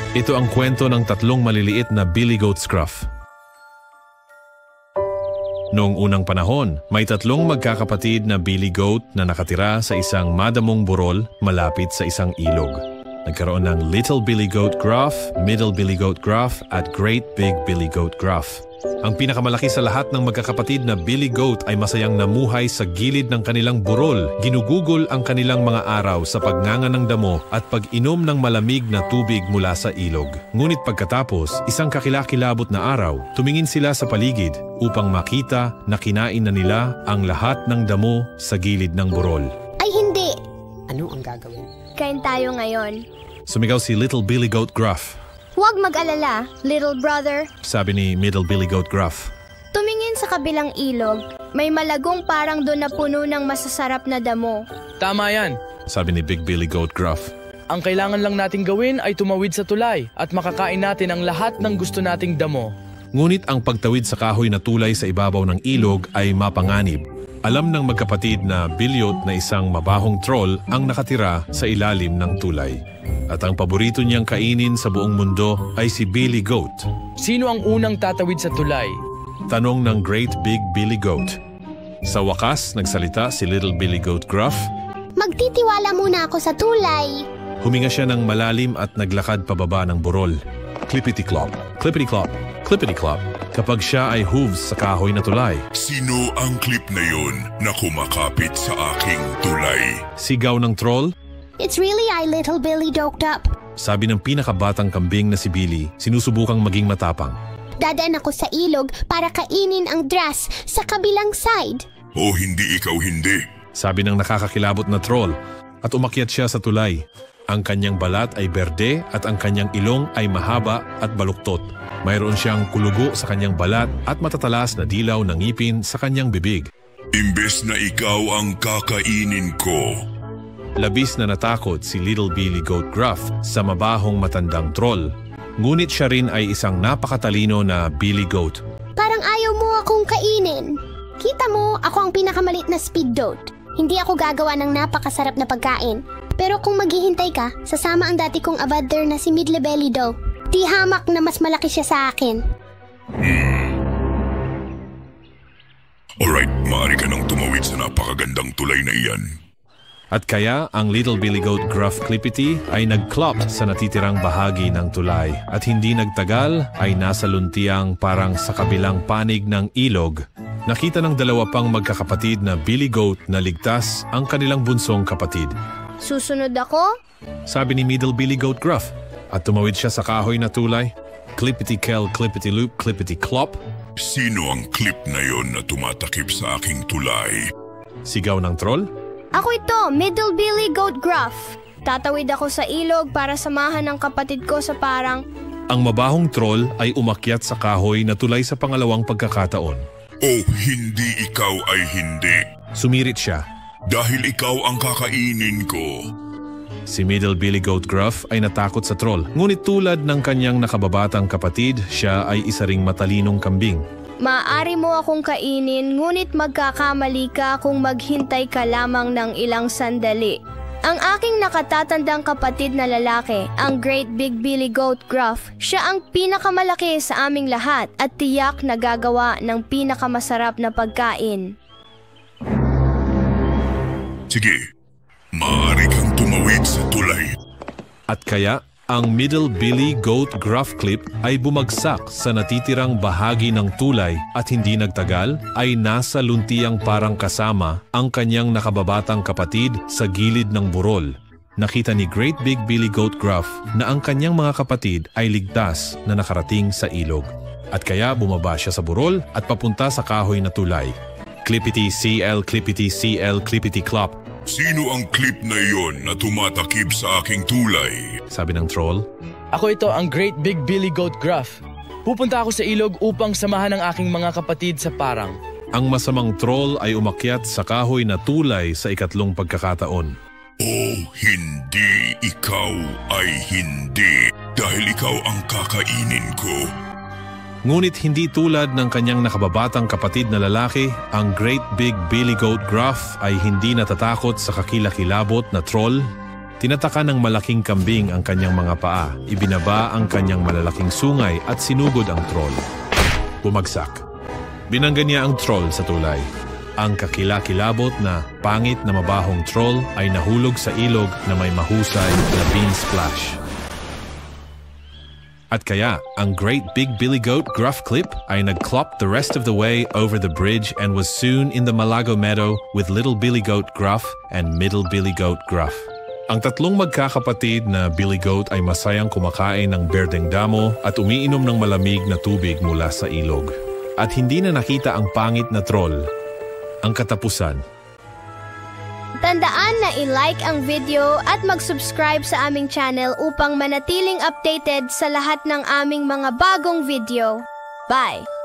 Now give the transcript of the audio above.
Ito ang kwento ng tatlong maliliit na Billy Goat Gruff. Noong unang panahon, may tatlong magkakapatid na Billy Goat na nakatira sa isang madamong burol malapit sa isang ilog. Nagkaroon ng Little Billy Goat Gruff, Middle Billy Goat Gruff at Great Big Billy Goat Gruff. Ang pinakamalaki sa lahat ng magkakapatid na Billy Goat ay masayang namuhay sa gilid ng kanilang burol. Ginugugol ang kanilang mga araw sa pagngangan ng damo at pag-inom ng malamig na tubig mula sa ilog. Ngunit pagkatapos, isang kakilakilabot na araw, tumingin sila sa paligid upang makita na kinain na nila ang lahat ng damo sa gilid ng burol. Ay hindi! Ano ang gagawin? Kain tayo ngayon. Sumigaw si Little Billy Goat Gruff. Huwag mag-alala, little brother. Sabi ni Middle Billy Goat Gruff. Tumingin sa kabilang ilog. May malagong parang doon na puno ng masasarap na damo. Tama yan. Sabi ni Big Billy Goat Gruff. Ang kailangan lang nating gawin ay tumawid sa tulay at makakain natin ang lahat ng gusto nating damo. Ngunit ang pagtawid sa kahoy na tulay sa ibabaw ng ilog ay mapanganib. Alam ng magkapatid na Bilyot na isang mabahong troll ang nakatira sa ilalim ng tulay. At ang paborito niyang kainin sa buong mundo ay si Billy Goat. Sino ang unang tatawid sa tulay? Tanong ng Great Big Billy Goat. Sa wakas, nagsalita si Little Billy Goat Gruff. Magtitiwala muna ako sa tulay. Huminga siya ng malalim at naglakad pababa ng burol. Clippity-clop, clippity-clop, clippity-clop. Kapag siya ay hooves sa kahoy na tulay. Sino ang clip na yun na kumakapit sa aking tulay? Sigaw ng troll. It's really I, little Billy doped up. Sabi ng pinakabatang kambing na si Billy, sinusubukang maging matapang. Dadaan ako sa ilog para kainin ang grass sa kabilang side. O hindi ikaw hindi. Sabi ng nakakakilabot na troll at umakyat siya sa tulay. Ang kanyang balat ay berde at ang kanyang ilong ay mahaba at baluktot. Mayroon siyang kulugo sa kanyang balat at matatalas na dilaw ng ngipin sa kanyang bibig. Imbes na ikaw ang kakainin ko. Labis na natakot si Little Billy Goat Gruff sa mabahong matandang troll. Ngunit siya rin ay isang napakatalino na Billy Goat. Parang ayaw mo akong kainin. Kita mo, ako ang pinakamalit na speed goat. Hindi ako gagawa ng napakasarap na pagkain. Pero kung maghihintay ka, sasama ang dati kong abadder na si Middle Belly Doe. Di hamak na mas malaki siya sa akin. Alright, maaari ka nang tumawid sa napakagandang tulay na iyan. At kaya ang Little Billy Goat Gruff Clippity ay nag-clop sa natitirang bahagi ng tulay at hindi nagtagal ay nasa luntiang parang sa kabilang panig ng ilog. Nakita ng dalawa pang magkakapatid na Billy Goat na ligtas ang kanilang bunsong kapatid. Susunod ako? Sabi ni Middle Billy Goat Gruff at tumawid siya sa kahoy na tulay. Clippity-kel, clippity-loop, clippity-clop. Sino ang clip na yon na tumatakip sa aking tulay? Sigaw ng troll. Ako ito, Middle Billy Goat Gruff. Tatawid ako sa ilog para samahan ang kapatid ko sa parang... Ang mabahong troll ay umakyat sa kahoy na tulay sa pangalawang pagkakataon. Oh, hindi ikaw ay hindi. Sumirit siya. Dahil ikaw ang kakainin ko. Si Middle Billy Goat Gruff ay natakot sa troll. Ngunit tulad ng kanyang nakababatang kapatid, siya ay isa ring matalinong kambing. Maaari mo akong kainin, ngunit magkakamali ka kung maghintay ka lamang ng ilang sandali. Ang aking nakatatandang kapatid na lalaki, ang Great Big Billy Goat Gruff, siya ang pinakamalaki sa aming lahat at tiyak na gagawa ng pinakamasarap na pagkain. Sige, maaari kang tumawid sa tulay. At kaya, ang Middle Billy Goat Gruff Clip ay bumagsak sa natitirang bahagi ng tulay at hindi nagtagal ay nasa luntiang parang kasama ang kanyang nakababatang kapatid sa gilid ng burol. Nakita ni Great Big Billy Goat Gruff na ang kanyang mga kapatid ay ligtas na nakarating sa ilog. At kaya bumaba siya sa burol at papunta sa kahoy na tulay. Clippity-cl, clippity-cl, clippity-clop. Sino ang clip na iyon na tumatakip sa aking tulay? Sabi ng troll. Ako ito ang Great Big Billy Goat Gruff. Pupunta ako sa ilog upang samahan ang aking mga kapatid sa parang. Ang masamang troll ay umakyat sa kahoy na tulay sa ikatlong pagkakataon. Oh, hindi. Ikaw ay hindi. Dahil ikaw ang kakainin ko. Ngunit hindi tulad ng kanyang nakababatang kapatid na lalaki, ang Great Big Billy Goat Gruff ay hindi natatakot sa kakilakilabot na troll. Tinataka ng malaking kambing ang kanyang mga paa, ibinaba ang kanyang malalaking sungay at sinugod ang troll. Bumagsak. Binangga niya ang troll sa tulay. Ang kakilakilabot na pangit na mabahong troll ay nahulog sa ilog na may mahusay na bean splash. At kaya, ang Great Big Billy Goat Gruff Clip ay nag-clop the rest of the way over the bridge and was soon in the Malago Meadow with Little Billy Goat Gruff and Middle Billy Goat Gruff. Ang tatlong magkakapatid na Billy Goat ay masayang kumakain ng berdeng damo at umiinom ng malamig na tubig mula sa ilog. At hindi na nakita ang pangit na troll. Ang katapusan. Tandaan na i-like ang video at mag-subscribe sa aming channel upang manatiling updated sa lahat ng aming mga bagong video. Bye!